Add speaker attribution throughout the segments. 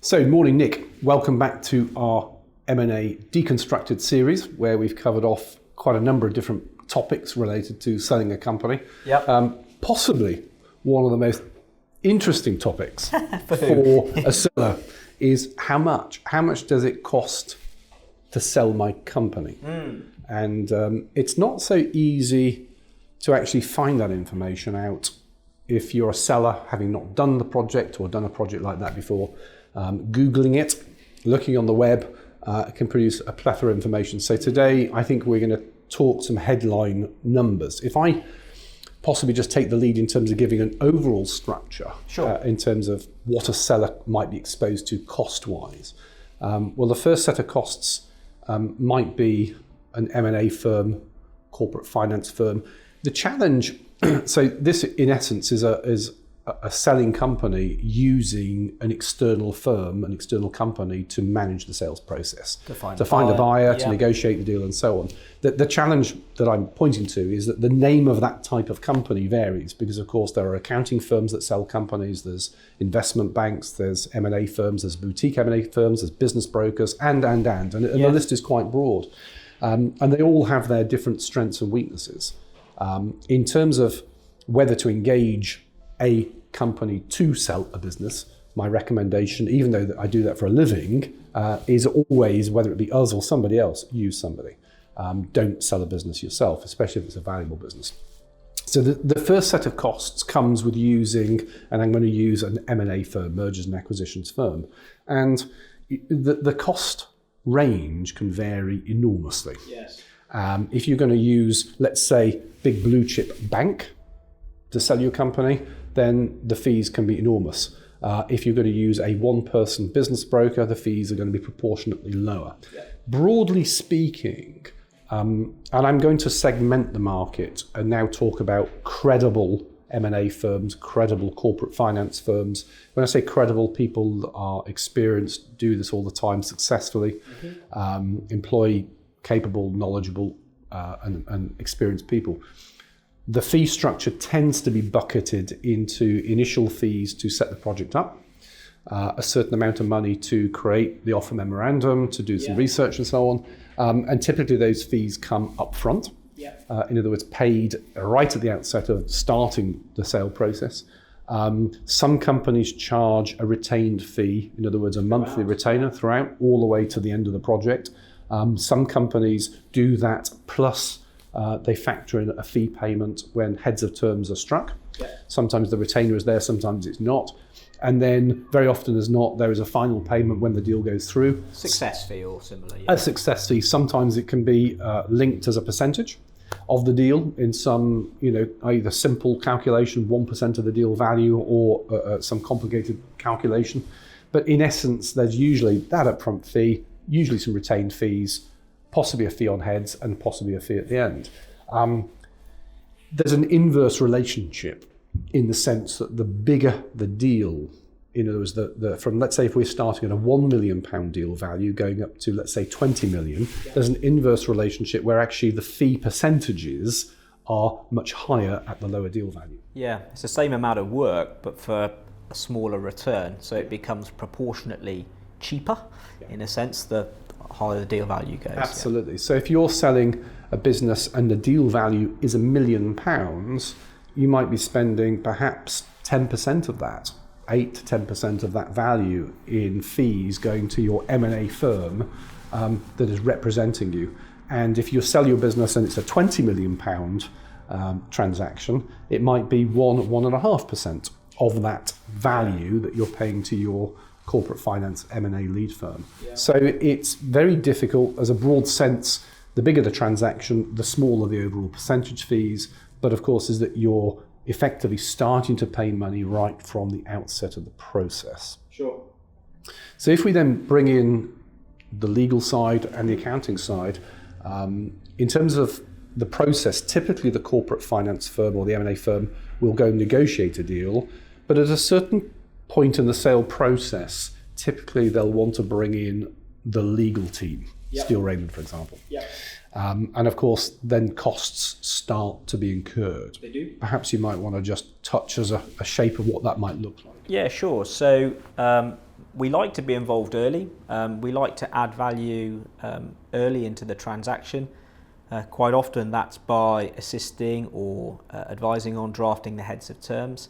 Speaker 1: So, morning, Nick. Welcome back to our M&A Deconstructed series, where we've covered off quite a number of different topics related to selling a company.
Speaker 2: Yep.
Speaker 1: Possibly one of the most interesting topics for a seller is how much does it cost to sell my company? And it's not so easy to actually find that information out if you're a seller having not done the project or done a project like that before. Googling it, looking on the web, can produce a plethora of information. So today I think we're going to talk some headline numbers. If I possibly just take the lead in terms of giving an overall structure,
Speaker 2: Sure.
Speaker 1: In terms of what a seller might be exposed to cost-wise. Well, the first set of costs might be an M&A firm, corporate finance firm. The challenge, so this in essence is a selling company using an external firm, an external company to manage the sales process,
Speaker 2: to find
Speaker 1: a buyer,
Speaker 2: yeah.
Speaker 1: to negotiate the deal and so on. The challenge that I'm pointing to is that the name of that type of company varies because, of course, there are accounting firms that sell companies, there's investment banks, there's M&A firms, there's boutique M&A firms, there's business brokers, and the list is quite broad. And they all have their different strengths and weaknesses. In terms of whether to engage a company to sell a business, my recommendation, even though I do that for a living, is always, whether it be us or somebody else, use somebody. Don't sell a business yourself, especially if it's a valuable business. So the first set of costs comes with using, and I'm going to use an M&A firm, mergers and acquisitions firm. And the cost range can vary enormously.
Speaker 2: Yes.
Speaker 1: If you're going to use, let's say, big blue chip bank to sell your company, then the fees can be enormous. If you're going to use a one-person business broker, the fees are going to be proportionately lower.
Speaker 2: Yeah.
Speaker 1: Broadly speaking, and I'm going to segment the market and now talk about credible M&A firms, credible corporate finance firms. When I say credible, people that are experienced, do this all the time successfully, employ capable, knowledgeable, and experienced people. The fee structure tends to be bucketed into initial fees to set the project up, a certain amount of money to create the offer memorandum, to do some research and so on. And typically those fees come up front. In other words, paid right at the outset of starting the sale process. Some companies charge a retained fee, in other words, a monthly retainer throughout, all the way to the end of the project. Some companies do that plus they factor in a fee payment when heads of terms are struck. Sometimes the retainer is there, sometimes it's not. And then very often as not, there is a final payment when the deal goes through.
Speaker 2: Success fee or similar. Yeah.
Speaker 1: A success fee. Sometimes it can be linked as a percentage of the deal in some, either simple calculation, 1% of the deal value, or some complicated calculation. But in essence, there's usually that upfront fee, usually some retained fees, possibly a fee on heads, and possibly a fee at the end. There's an inverse relationship in the sense that the bigger the deal, in other words, from, let's say, if we're starting at a £1 million deal value going up to, let's say, 20 million, there's an inverse relationship where actually the fee percentages are much higher at the lower deal value.
Speaker 2: Yeah, it's the same amount of work, but for a smaller return. So it becomes proportionately cheaper, in a sense, the higher the deal value goes.
Speaker 1: Absolutely. So if you're selling a business and the deal value is £1 million, you might be spending perhaps 10% of that, 8 to 10% of that value in fees going to your M&A firm that is representing you. And if you sell your business and it's a £20 million transaction, it might be 1.5% of that value that you're paying to your corporate finance M&A lead firm. So it's very difficult. As a broad sense, the bigger the transaction, the smaller the overall percentage fees. But of course, is that you're effectively starting to pay money right from the outset of the process.
Speaker 2: Sure.
Speaker 1: So if we then bring in the legal side and the accounting side, in terms of the process, typically the corporate finance firm or the M&A firm will go negotiate a deal, but at a certain point in the sale process, typically they'll want to bring in the legal team, Steele Raymond, for example. And of course, then costs start to be incurred.
Speaker 2: They do.
Speaker 1: Perhaps you might want to just touch as a shape of what that might look like.
Speaker 2: Yeah, sure. So We like to be involved early. We like to add value early into the transaction. Quite often that's by assisting or advising on drafting the heads of terms.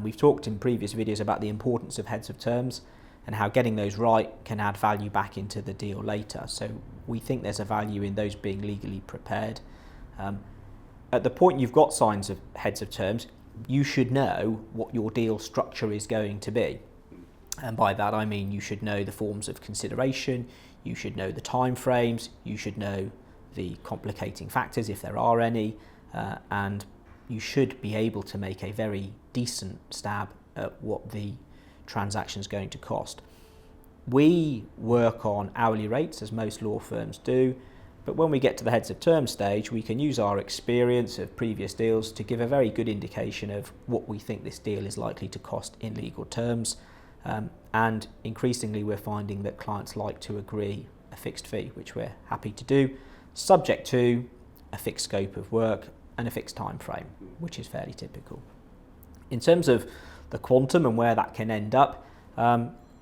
Speaker 2: We've talked in previous videos about the importance of heads of terms and how getting those right can add value back into the deal later. So we think there's a value in those being legally prepared. At the point you've got signs of heads of terms, you should know what your deal structure is going to be. And by that I mean you should know the forms of consideration, you should know the time frames, you should know the complicating factors if there are any, and you should be able to make a very decent stab at what the transaction is going to cost. We work on hourly rates, as most law firms do, but when we get to the heads of terms stage, we can use our experience of previous deals to give a very good indication of what we think this deal is likely to cost in legal terms. And increasingly we're finding that clients like to agree a fixed fee, which we're happy to do, subject to a fixed scope of work and a fixed time frame, which is fairly typical. In terms of the quantum and where that can end up,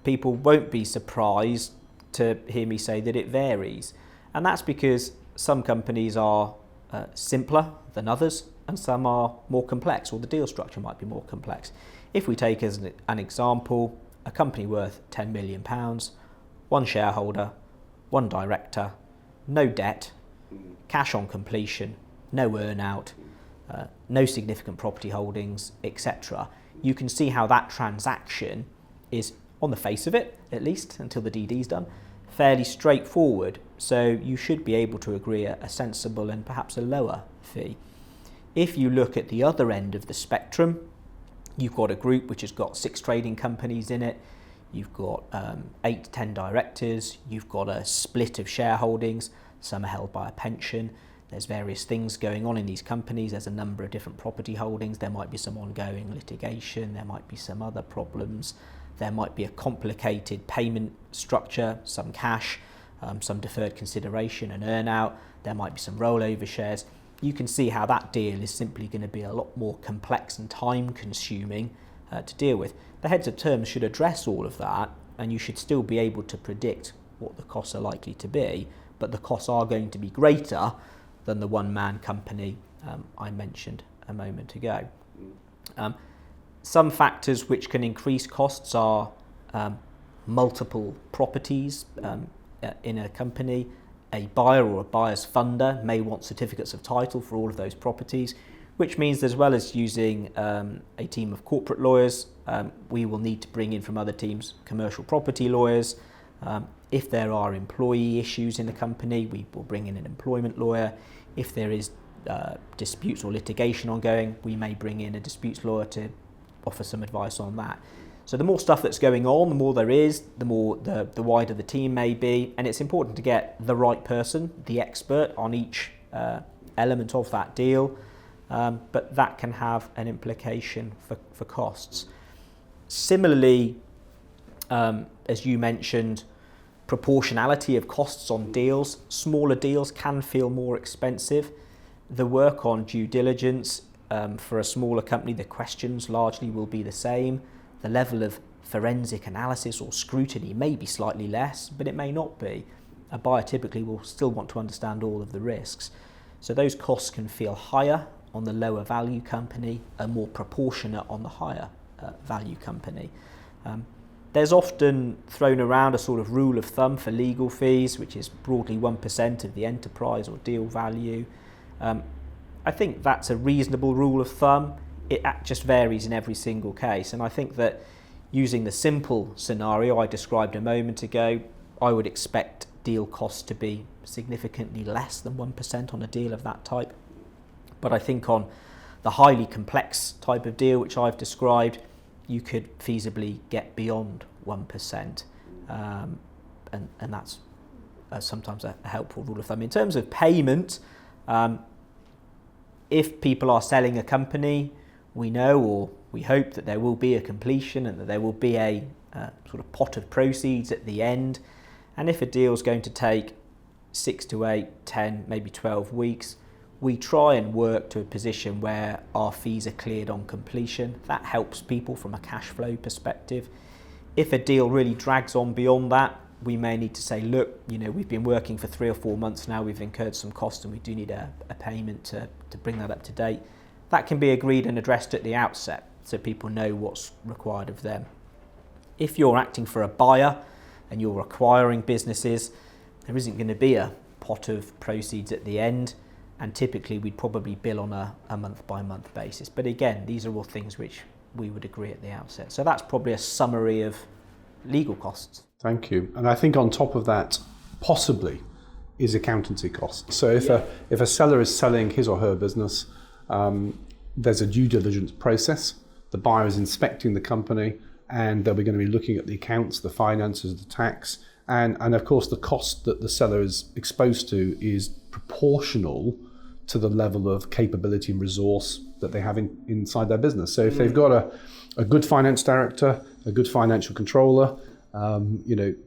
Speaker 2: people won't be surprised to hear me say that it varies. And that's because some companies are simpler than others and some are more complex, or the deal structure might be more complex. If we take as an example, a company worth £10 million, one shareholder, one director, no debt, cash on completion, no earn-out, no significant property holdings, etc. You can see how that transaction is, on the face of it, at least until the DD's done, fairly straightforward. So you should be able to agree a sensible and perhaps a lower fee. If you look at the other end of the spectrum, you've got a group which has got 6 trading companies in it, you've got 8 to 10 directors, you've got a split of shareholdings, some are held by a pension, there's various things going on in these companies, there's a number of different property holdings, there might be some ongoing litigation, there might be some other problems, there might be a complicated payment structure, some cash, some deferred consideration and earn out, there might be some rollover shares. You can see how that deal is simply going to be a lot more complex and time consuming to deal with. The heads of terms should address all of that, and you should still be able to predict what the costs are likely to be, but the costs are going to be greater than the one-man company I mentioned a moment ago. Some factors which can increase costs are multiple properties in a company. A buyer or a buyer's funder may want certificates of title for all of those properties, which means as well as using a team of corporate lawyers, we will need to bring in from other teams commercial property lawyers. If there are employee issues in the company, we will bring in an employment lawyer. If there is disputes or litigation ongoing, we may bring in a disputes lawyer to offer some advice on that. So the more stuff that's going on, the more there is, the wider the team may be, and it's important to get the right person, the expert on each element of that deal, but that can have an implication for costs. Similarly, as you mentioned, proportionality of costs on deals. Smaller deals can feel more expensive. The work on due diligence for a smaller company, the questions largely will be the same. The level of forensic analysis or scrutiny may be slightly less, but it may not be. A buyer typically will still want to understand all of the risks. So those costs can feel higher on the lower value company and more proportionate on the higher value company. There's often thrown around a sort of rule of thumb for legal fees, which is broadly 1% of the enterprise or deal value. I think that's a reasonable rule of thumb. It just varies in every single case. And I think that using the simple scenario I described a moment ago, I would expect deal costs to be significantly less than 1% on a deal of that type. But I think on the highly complex type of deal, which I've described, you could feasibly get beyond 1%. And that's sometimes a helpful rule of thumb. In terms of payment, if people are selling a company, we know or we hope that there will be a completion and that there will be a sort of pot of proceeds at the end. And if a deal is going to take 6 to 8, 10, maybe 12 weeks, we try and work to a position where our fees are cleared on completion. That helps people from a cash flow perspective. If a deal really drags on beyond that, we may need to say, look, we've been working for 3 or 4 months now, we've incurred some costs and we do need a payment to bring that up to date. That can be agreed and addressed at the outset so people know what's required of them. If you're acting for a buyer and you're acquiring businesses, there isn't going to be a pot of proceeds at the end, and typically we'd probably bill on a month-by-month basis. But again, these are all things which we would agree at the outset. So that's probably a summary of legal costs.
Speaker 1: Thank you. And I think on top of that, possibly, is accountancy costs. So if a seller is selling his or her business, there's a due diligence process. The buyer is inspecting the company, and they'll be going to be looking at the accounts, the finances, the tax, and of course the cost that the seller is exposed to is proportional to the level of capability and resource that they have inside their business. So if they've got a good finance director, a good financial controller,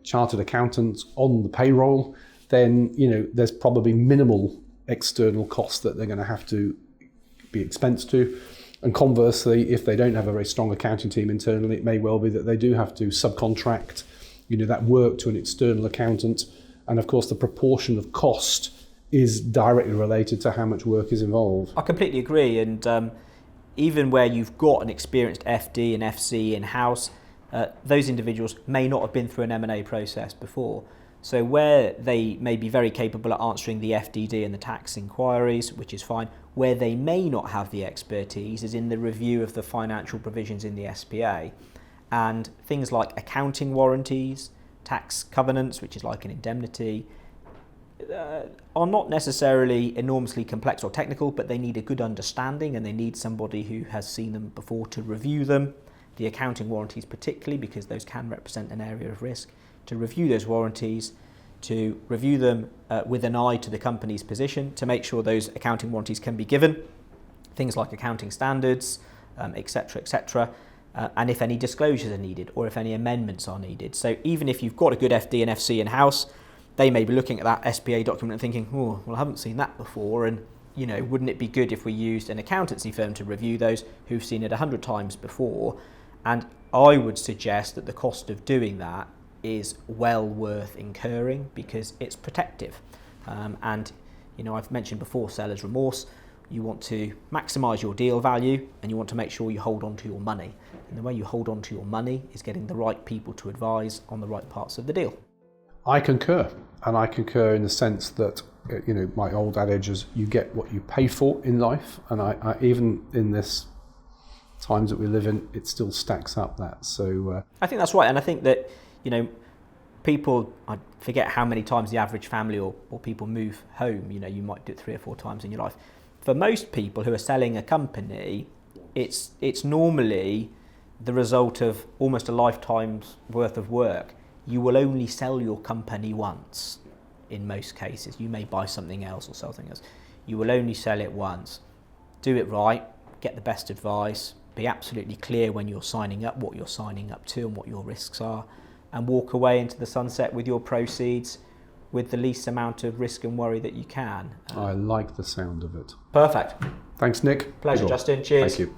Speaker 1: chartered accountants on the payroll, then there's probably minimal external costs that they're going to have to be expensed to. And conversely, if they don't have a very strong accounting team internally, it may well be that they do have to subcontract that work to an external accountant. And of course, the proportion of cost is directly related to how much work is involved.
Speaker 2: I completely agree. And even where you've got an experienced FD and FC in-house, those individuals may not have been through an M&A process before. So where they may be very capable at answering the FDD and the tax inquiries, which is fine, where they may not have the expertise is in the review of the financial provisions in the SPA. And things like accounting warranties, tax covenants, which is like an indemnity, are not necessarily enormously complex or technical, but they need a good understanding and they need somebody who has seen them before to review them. The accounting warranties particularly, because those can represent an area of risk, to review those warranties, to review them with an eye to the company's position, to make sure those accounting warranties can be given, things like accounting standards, etc., etc., and if any disclosures are needed or if any amendments are needed. So even if you've got a good FD and FC in-house, they may be looking at that SPA document and thinking, oh, well, I haven't seen that before, and wouldn't it be good if we used an accountancy firm to review those who've seen it 100 times before? And I would suggest that the cost of doing that is well worth incurring because it's protective. And I've mentioned before seller's remorse. You want to maximise your deal value and you want to make sure you hold on to your money. And the way you hold on to your money is getting the right people to advise on the right parts of the deal.
Speaker 1: I concur. And I concur in the sense that, my old adage is you get what you pay for in life. And I even in this times that we live in, it still stacks up that. So
Speaker 2: I think that's right. And I think that, people, I forget how many times the average family or people move home. You might do it 3 or 4 times in your life. For most people who are selling a company, it's normally the result of almost a lifetime's worth of work. You will only sell your company once in most cases. You may buy something else or sell something else. You will only sell it once. Do it right, get the best advice, be absolutely clear when you're signing up, what you're signing up to and what your risks are, and walk away into the sunset with your proceeds with the least amount of risk and worry that you can.
Speaker 1: I like the sound of it.
Speaker 2: Perfect.
Speaker 1: Thanks, Nick.
Speaker 2: Pleasure, Justin. Cheers.
Speaker 1: Thank you.